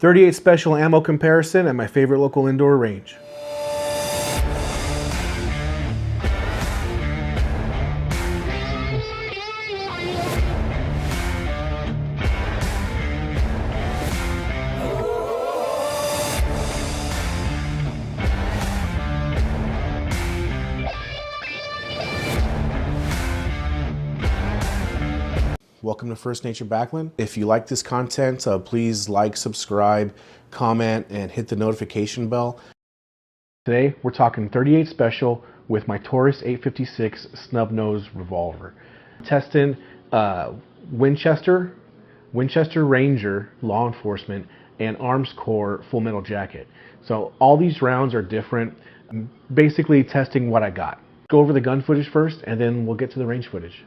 .38 special ammo comparison at my favorite local indoor range. Welcome to First Nature Backland. If you like this content, please like, subscribe, comment, and hit the notification bell. Today, we're talking .38 special with my Taurus 856 snub nose revolver. Testing Winchester Ranger law enforcement and Armscor full metal jacket. So all these rounds are different. Basically testing what I got. Go over the gun footage first, and then we'll get to the range footage.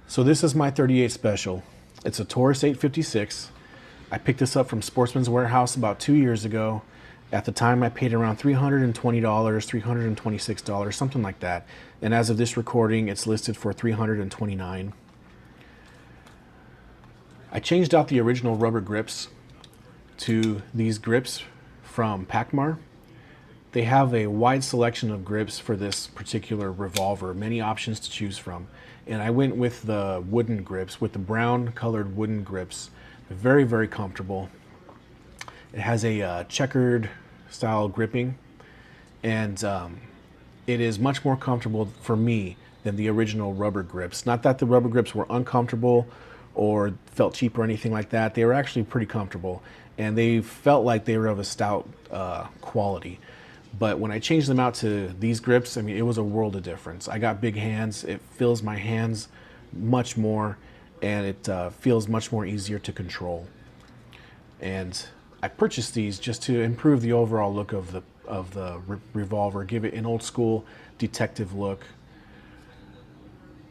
So this is my .38 special. It's a Taurus 856. I picked this up from Sportsman's Warehouse about 2 years ago. At the time I paid around $320, $326, something like that. And as of this recording, it's listed for $329. I changed out the original rubber grips to these grips from Pacmar. They have a wide selection of grips for this particular revolver, many options to choose from. And I went with the wooden grips, with the brown colored wooden grips. They're very, very comfortable. It has a checkered style gripping, and it is much more comfortable for me than the original rubber grips. Not that the rubber grips were uncomfortable or felt cheap or anything like that. They were actually pretty comfortable, and they felt like they were of a stout quality. But when I changed them out to these grips, I mean, it was a world of difference. I got big hands. It fills my hands much more, and it feels much more easier to control. And I purchased these just to improve the overall look of the revolver, give it an old school detective look.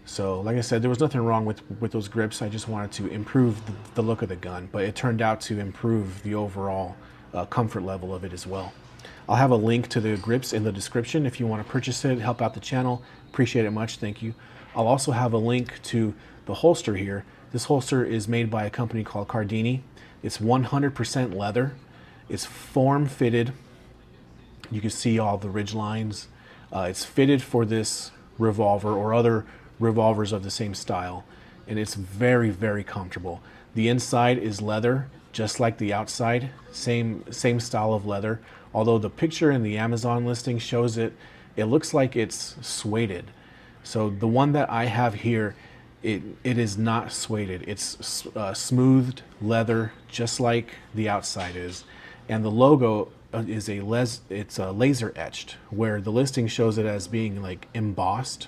So like I said, there was nothing wrong with those grips. I just wanted to improve the look of the gun, but it turned out to improve the overall comfort level of it as well. I'll have a link to the grips in the description if you want to purchase it, help out the channel. Appreciate it much, thank you. I'll also have a link to the holster here. This holster is made by a company called Cardini. It's 100% leather. It's form fitted. You can see all the ridge lines. It's fitted for this revolver or other revolvers of the same style. And it's very, very comfortable. The inside is leather, just like the outside, same style of leather. Although the picture in the Amazon listing shows it looks like it's suede. So the one that I have here, it is not suede. It's smoothed leather, just like the outside is. And the logo is it's laser etched, where the listing shows it as being like embossed.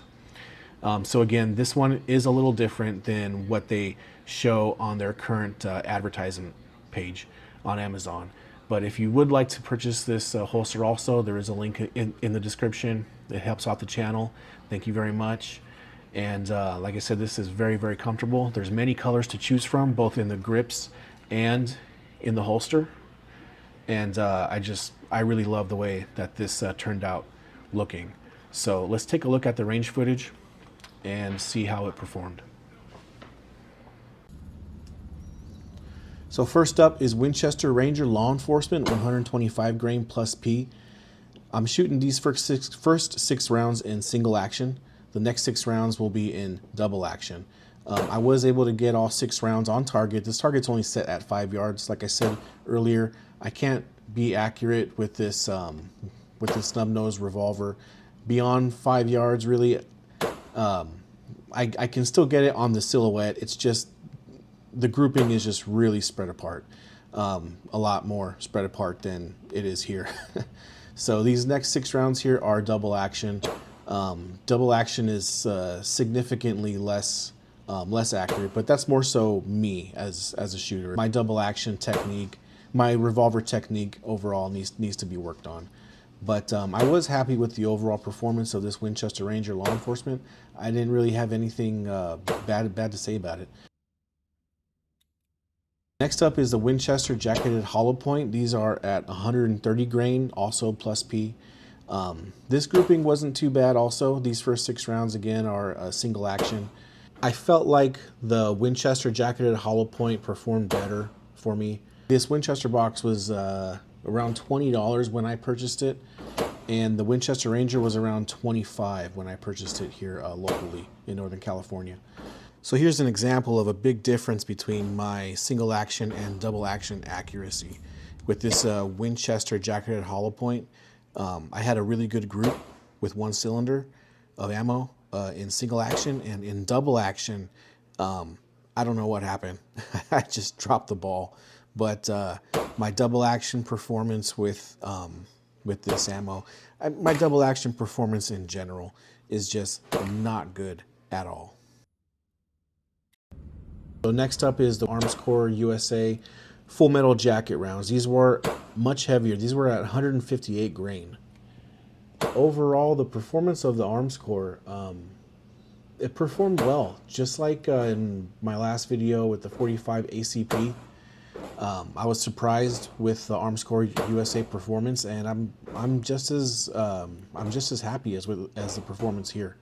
So again, this one is a little different than what they show on their current advertisement page on Amazon. But if you would like to purchase this holster also, there is a link in the description. It helps out the channel. Thank you very much. And like I said, this is very, very comfortable. There's many colors to choose from, both in the grips and in the holster. And I really love the way that this turned out looking. So let's take a look at the range footage and see how it performed. So first up is Winchester Ranger Law Enforcement 125 grain plus P. I'm shooting these first six rounds in single action. The next 6 rounds will be in double action. I was able to get all 6 rounds on target. This target's only set at 5 yards. Like I said earlier, I can't be accurate with this snub nose revolver beyond 5 yards. Really, I can still get it on the silhouette. It's just the grouping is just really spread apart, a lot more spread apart than it is here. So these next 6 rounds here are double action. Double action is significantly less accurate, but that's more so me as a shooter. My double action technique, my revolver technique overall needs to be worked on. But I was happy with the overall performance of this Winchester Ranger Law Enforcement. I didn't really have anything bad to say about it. Next up is the Winchester Jacketed Hollow Point. These are at 130 grain, also plus P. This grouping wasn't too bad also. These first 6 rounds again are a single action. I felt like the Winchester Jacketed Hollow Point performed better for me. This Winchester box was around $20 when I purchased it, and the Winchester Ranger was around $25 when I purchased it here locally in Northern California. So here's an example of a big difference between my single action and double action accuracy. With this Winchester jacketed hollow point, I had a really good group with one cylinder of ammo in single action, and in double action, I don't know what happened. I just dropped the ball. But my double action performance with this ammo, my double action performance in general is just not good at all. So next up is the Armscor USA full metal jacket rounds. These were much heavier. These were at 158 grain. Overall, the performance of the Armscor, it performed well. Just like in my last video with the 45 ACP, I was surprised with the Armscor USA performance, and I'm just as happy as the performance here,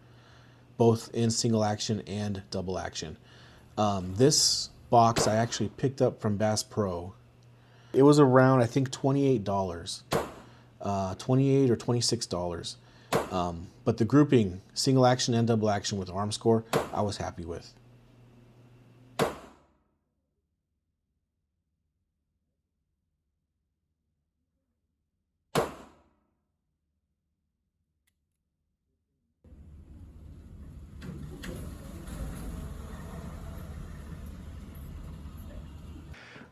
both in single action and double action. This box I actually picked up from Bass Pro. It was around, I think, $28, $28 or $26. But the grouping, single action and double action with Armscor, I was happy with.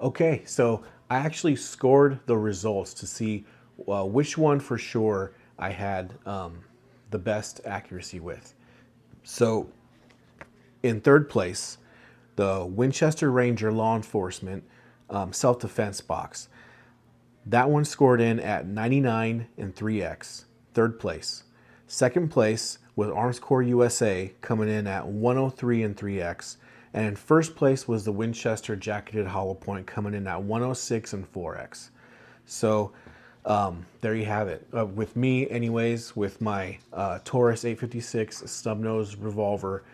Okay, so I actually scored the results to see which one for sure I had the best accuracy with. So in third place, the Winchester Ranger Law Enforcement self-defense box. That one scored in at 99 and 3x, third place. Second place was Armscor USA coming in at 103 and 3x. And in first place was the Winchester jacketed hollow point coming in at 106 and 4x. So there you have it. With me anyways, with my Taurus 856 snub-nose revolver,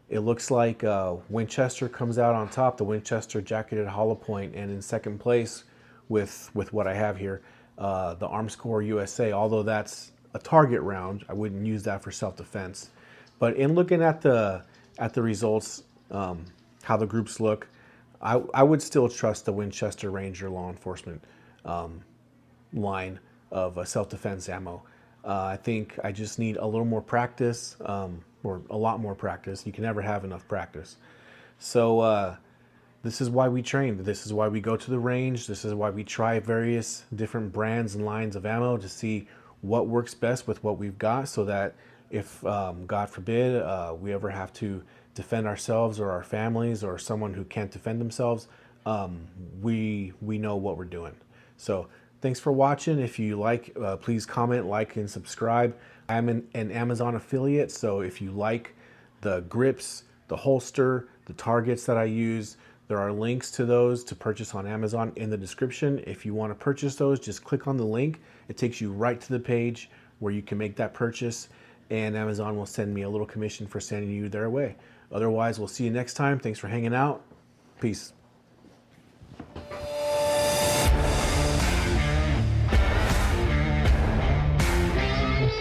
it looks like Winchester comes out on top, the Winchester jacketed hollow point, and in second place with what I have here, the Armscor USA. Although that's a target round, I wouldn't use that for self-defense. But in looking at the results, how the groups look, I would still trust the Winchester Ranger Law Enforcement line of self-defense ammo. I think I just need a little more practice, or a lot more practice. You can never have enough practice. So this is why we train. This is why we go to the range. This is why we try various different brands and lines of ammo to see what works best with what we've got, so that if, God forbid, we ever have to defend ourselves or our families or someone who can't defend themselves, we know what we're doing. So thanks for watching. If you like, please comment, like, and subscribe. I'm an Amazon affiliate, so if you like the grips, the holster, the targets that I use, there are links to those to purchase on Amazon in the description. If you want to purchase those, just click on the link. It takes you right to the page where you can make that purchase, and Amazon will send me a little commission for sending you their way. Otherwise, we'll see you next time. Thanks for hanging out. Peace.